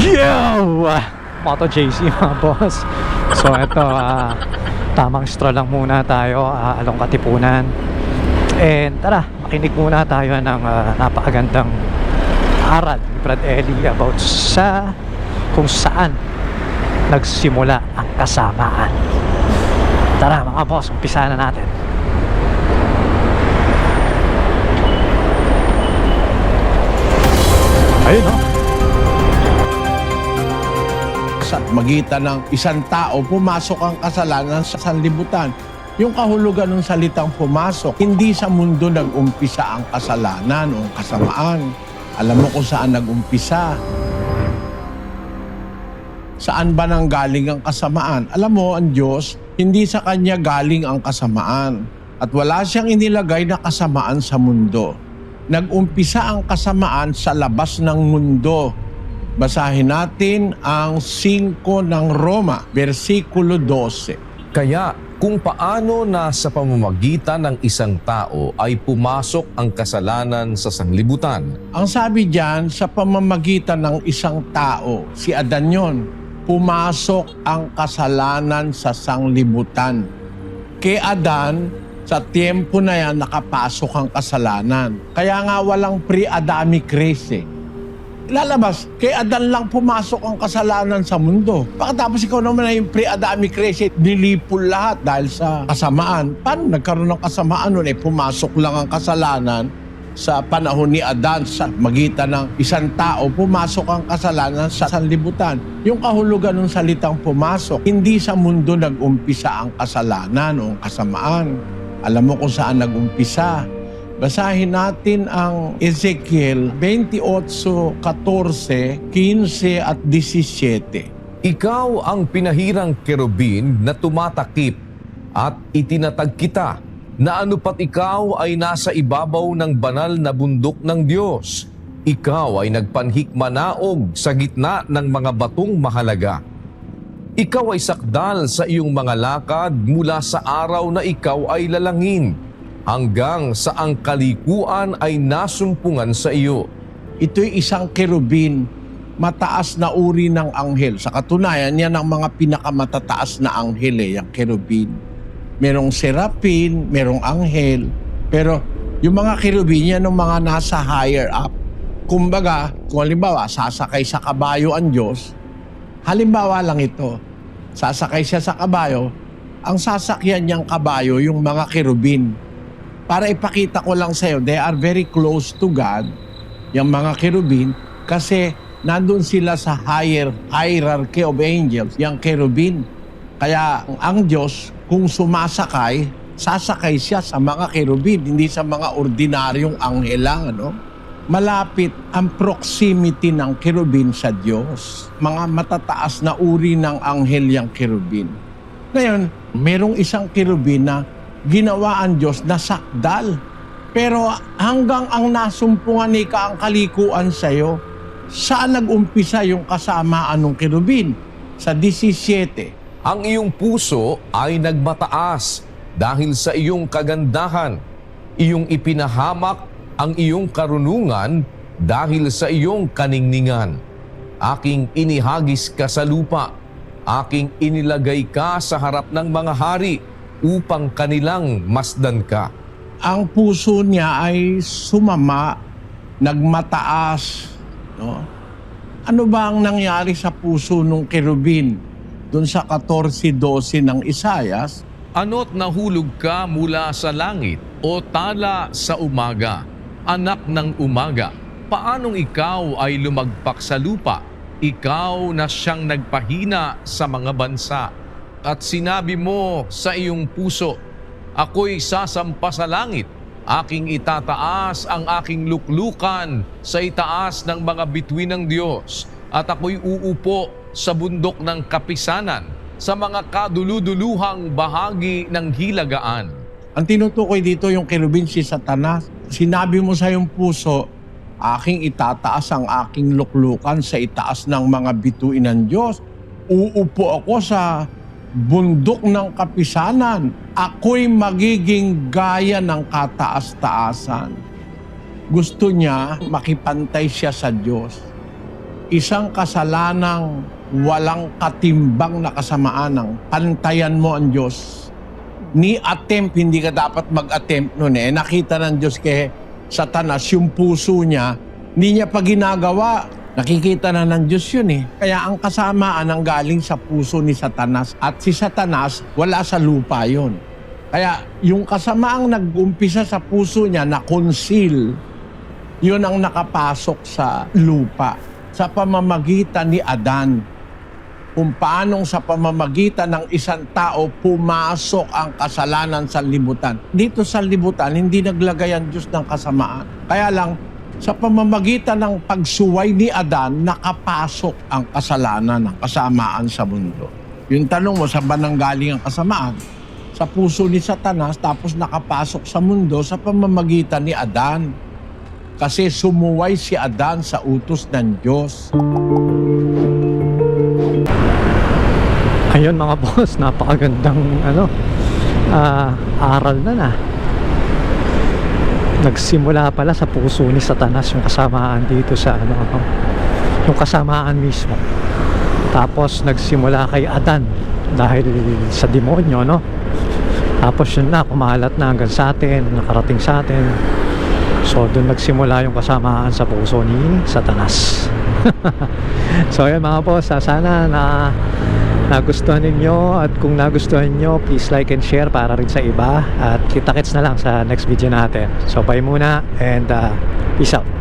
Yo! Moto JC mga boss. So ito, tamang stroll lang muna tayo along Katipunan. And tara, makinig muna tayo ng napakagandang aral ni Brad Eli about sa kung saan nagsimula ang kasamaan. Tara mga boss, umpisa na natin. Ayun no? Sa magitan ng isang tao, pumasok ang kasalanan sa sanlibutan. Yung kahulugan ng salitang pumasok, hindi sa mundo nag-umpisa ang kasalanan o kasamaan. Alam mo kung saan nag-umpisa? Saan ba nang galing ang kasamaan? Alam mo, ang Diyos, hindi sa Kanya galing ang kasamaan. At wala siyang inilagay na kasamaan sa mundo. Nag-umpisa ang kasamaan sa labas ng mundo. Basahin natin ang 5 ng Roma, versikulo 12. Kaya kung paano na sa pamamagitan ng isang tao ay pumasok ang kasalanan sa sanglibutan. Ang sabi diyan, sa pamamagitan ng isang tao, si Adan yon, pumasok ang kasalanan sa sanglibutan. Kay Adan, sa tiempo na yan, nakapasok ang kasalanan. Kaya nga walang pre-Adamic race lalabas, kay Adan lang pumasok ang kasalanan sa mundo. Pagkatapos ikaw naman na yung pre-Adamic race, nilipol lahat dahil sa kasamaan. Paano nagkaroon ng kasamaan nun? Pumasok lang ang kasalanan sa panahon ni Adan sa magitan ng isang tao, pumasok ang kasalanan sa sanlibutan. Yung kahulugan ng salitang pumasok, hindi sa mundo nag-umpisa ang kasalanan o ang kasamaan. Alam mo kung saan nag-umpisa? Basahin natin ang Ezekiel 28:14, 15 at 17. Ikaw ang pinahirang kerubin na tumatakip at itinatag kita na anupat ikaw ay nasa ibabaw ng banal na bundok ng Diyos. Ikaw ay nagpanhikmanaog sa gitna ng mga batong mahalaga. Ikaw ay sakdal sa iyong mga lakad mula sa araw na ikaw ay lalangin, hanggang sa ang kalikuan ay nasumpungan sa iyo. Ito'y isang kerubin, mataas na uri ng anghel. Sa katunayan, yan ang mga pinakamatataas na anghel yung kerubin. Merong serapin, merong anghel, pero yung mga kerubin yan ang mga nasa higher up. Kumbaga, kung halimbawa, sasakay sa kabayo ang Diyos, halimbawa lang ito, sasakay siya sa kabayo, ang sasakyan niyang kabayo yung mga kerubin. Para ipakita ko lang sa'yo, they are very close to God, yung mga kerubin, kasi nandun sila sa higher hierarchy of angels, yung kerubin. Kaya ang Diyos, kung sumasakay, sasakay siya sa mga kerubin, hindi sa mga ordinaryong anghel lang, ano? Malapit ang proximity ng kerubin sa Diyos. Mga matataas na uri ng anghel yung kerubin. Ngayon, merong isang kerubin na ginawa ang Diyos na sakdal. Pero hanggang ang nasumpungan ni ka ang kalikuan sa'yo, saan nag-umpisa yung kasamaan ng kerubin? Sa 17. Ang iyong puso ay nagmataas dahil sa iyong kagandahan. Iyong ipinahamak ang iyong karunungan dahil sa iyong kaningningan. Aking inihagis ka sa lupa. Aking inilagay ka sa harap ng mga hari upang kanilang masdan ka. Ang puso niya ay sumama, nagmataas. No? Ano ba ang nangyari sa puso ng kerubin? Doon sa 14:12 ng Isayas, Ano't nahulog ka mula sa langit o tala sa umaga, anak ng umaga, paanong ikaw ay lumagpak sa lupa? Ikaw na siyang nagpahina sa mga bansa. At sinabi mo sa iyong puso, ako'y sasampa sa langit, aking itataas ang aking luklukan sa itaas ng mga bituin ng Diyos, at ako'y uupo sa bundok ng kapisanan, sa mga kaduluduluhang bahagi ng hilagaan. ang tinutukoy dito yung kerubin si Satanas. Sinabi mo sa iyong puso, aking itataas ang aking luklukan sa itaas ng mga bituin ng Diyos. Uupo ako sa bundok ng kapisanan. Ako'y magiging gaya ng kataas-taasan. Gusto niya makipantay siya sa Diyos. isang kasalanang walang katimbang na kasamaan ng pantayan mo ang Diyos. Ni attempt, hindi ka dapat mag-attempt nun eh. Nakita ng Diyos kay Satanas yung puso niya, hindi niya pa ginagawa. Nakikita na ng Diyos yun eh. Kaya ang kasamaan ang galing sa puso ni Satanas. At si Satanas, wala sa lupa yun. Kaya yung kasamaang nag-umpisa sa puso niya na conceal, yun ang nakapasok sa lupa. Sa pamamagitan ni Adan. Kung paanong sa pamamagitan ng isang tao pumasok ang kasalanan sa libutan. Dito sa libutan, hindi naglagay ang Diyos ng kasamaan. Kaya lang, sa pamamagitan ng pagsuway ni Adan, nakapasok ang kasalanan ng kasamaan sa mundo. Yung tanong mo, saan ba nanggaling ang kasamaan? Sa puso ni Satanas, tapos nakapasok sa mundo sa pamamagitan ni Adan. Kasi sumuway si Adan sa utos ng Diyos. Ayun mga boss, napakagandang aral na. Nagsimula pala sa puso ni Satanas yung kasamaan dito sa yung kasamaan mismo. Tapos nagsimula kay Adan dahil sa demonyo, no? Tapos yun na, kumalat na hanggang sa atin, nakarating sa atin. So doon nagsimula yung kasamaan sa puso ni Satanas. So ayun mga boss, sana nagustuhan ninyo, at kung nagustuhan nyo, please like and share para rin sa iba, at kita-kits na lang sa next video natin. So bye muna, and peace out.